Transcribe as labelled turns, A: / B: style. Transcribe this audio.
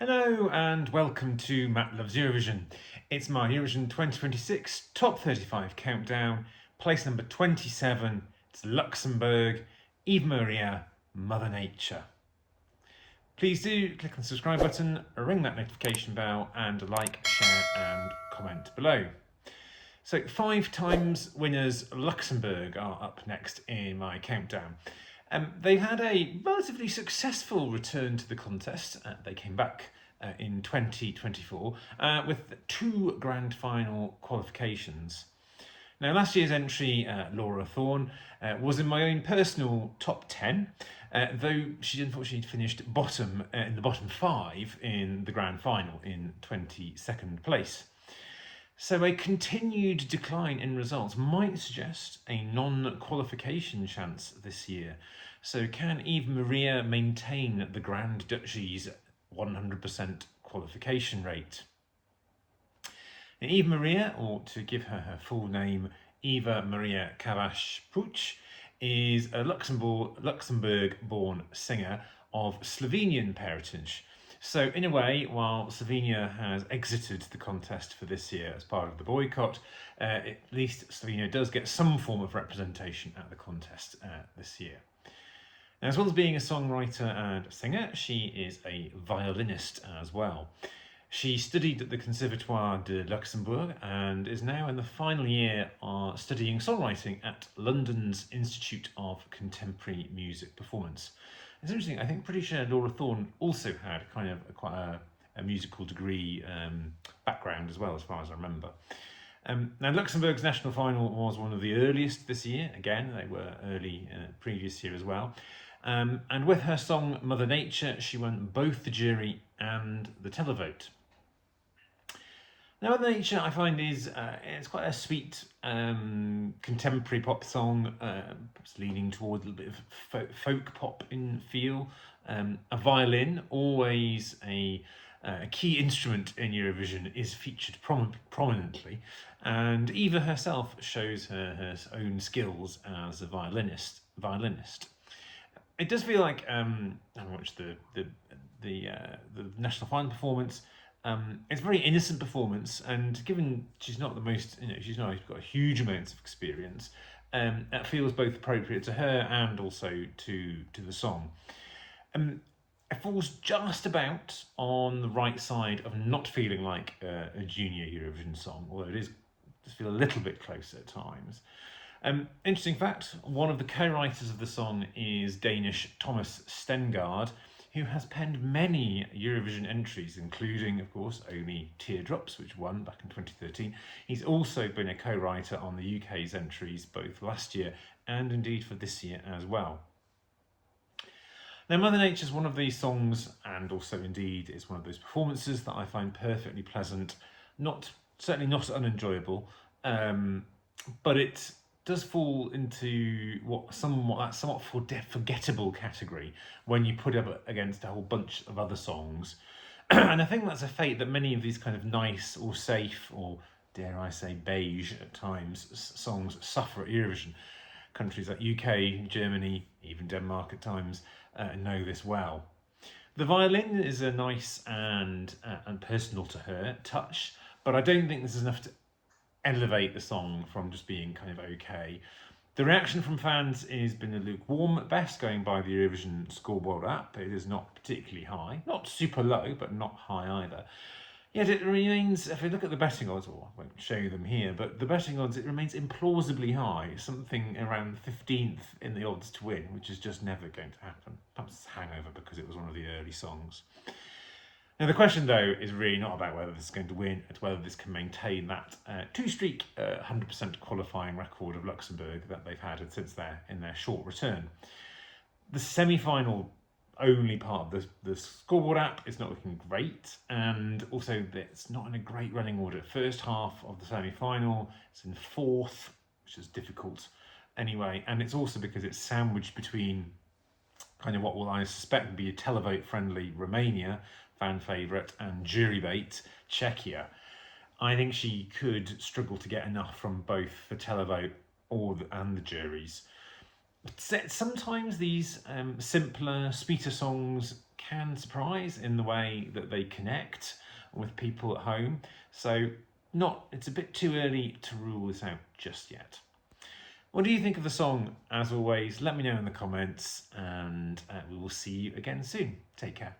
A: Hello and welcome to Matt Loves Eurovision. It's my Eurovision 2026 Top 35 countdown, place number 27. It's Luxembourg, Eva Marija, Mother Nature. Please do click on the subscribe button, ring that notification bell, and like, share, and comment below. So, 5 times winners Luxembourg are up next in my countdown. They've had a relatively successful return to the contest. They came back in 2024 with 2 grand final qualifications. Now, last year's entry, Laura Thorn, was in my own personal top 10, though she unfortunately finished bottom in the bottom 5 in the grand final in 22nd place. So a continued decline in results might suggest a non-qualification chance this year. So can Eva Marija maintain the Grand Duchy's 100% qualification rate? Now, Eva Marija, or to give her full name, Eva Marija Cavash-Puch, is a Luxembourg-born singer of Slovenian parentage. So in a way, while Slovenia has exited the contest for this year as part of the boycott, at least Slovenia does get some form of representation at the contest this year. Now, as well as being a songwriter and a singer, she is a violinist as well. She studied at the Conservatoire de Luxembourg and is now in the final year studying songwriting at London's Institute of Contemporary Music Performance. It's interesting, I think pretty sure Laura Thorn also had kind of quite a musical degree background as well, as far as I remember. Now, Luxembourg's national final was one of the earliest this year. Again, they were early previous year as well. And with her song Mother Nature, she won both the jury and the televote. Now, Mother Nature, I find, is it's quite a sweet contemporary pop song, perhaps leaning towards a little bit of folk pop in feel. A violin, always a key instrument in Eurovision, is featured prominently, and Eva herself shows her own skills as a violinist. It does feel like I watched the national final performance. It's a very innocent performance, and given she's not the most, she's not got a huge amount of experience, it feels both appropriate to her and also to the song. It falls just about on the right side of not feeling like a junior Eurovision song, although it does feel a little bit closer at times. Interesting fact, one of the co-writers of the song is Danish Thomas Stengard, who has penned many Eurovision entries, including, of course, Only Teardrops, which won back in 2013. He's also been a co-writer on the UK's entries both last year and indeed for this year as well. Now, Mother Nature is one of these songs, and also indeed is one of those performances that I find perfectly pleasant, certainly not unenjoyable, but it does fall into that somewhat forgettable category when you put it up against a whole bunch of other songs. And I think that's a fate that many of these kind of nice or safe, or dare I say beige at times, songs suffer at Eurovision. Countries like UK, Germany, even Denmark at times know this well. The violin is a nice and personal to her touch, but I don't think this is enough to elevate the song from just being kind of okay. The reaction from fans has been lukewarm at best, going by the Eurovision scoreboard app. It is not particularly high, not super low, but not high either. Yet it remains, if you look at the betting odds, I won't show them here, but the betting odds, it remains implausibly high, something around 15th in the odds to win, which is just never going to happen. Perhaps it's a hangover because it was one of the early songs. Now, the question, though, is really not about whether this is going to win, it's whether this can maintain that two-streak 100% qualifying record of Luxembourg that they've had since in their short return. The semi-final only part of the scoreboard app is not looking great, and also it's not in a great running order. First half of the semi-final, it's in 4th, which is difficult anyway, and it's also because it's sandwiched between kind of what will I suspect would be a televote-friendly Romania, fan favourite, and jury bait, Czechia. I think she could struggle to get enough from both the televote and the juries. Sometimes these simpler, sweeter songs can surprise in the way that they connect with people at home. So it's a bit too early to rule this out just yet. What do you think of the song? As always, let me know in the comments, and we will see you again soon. Take care.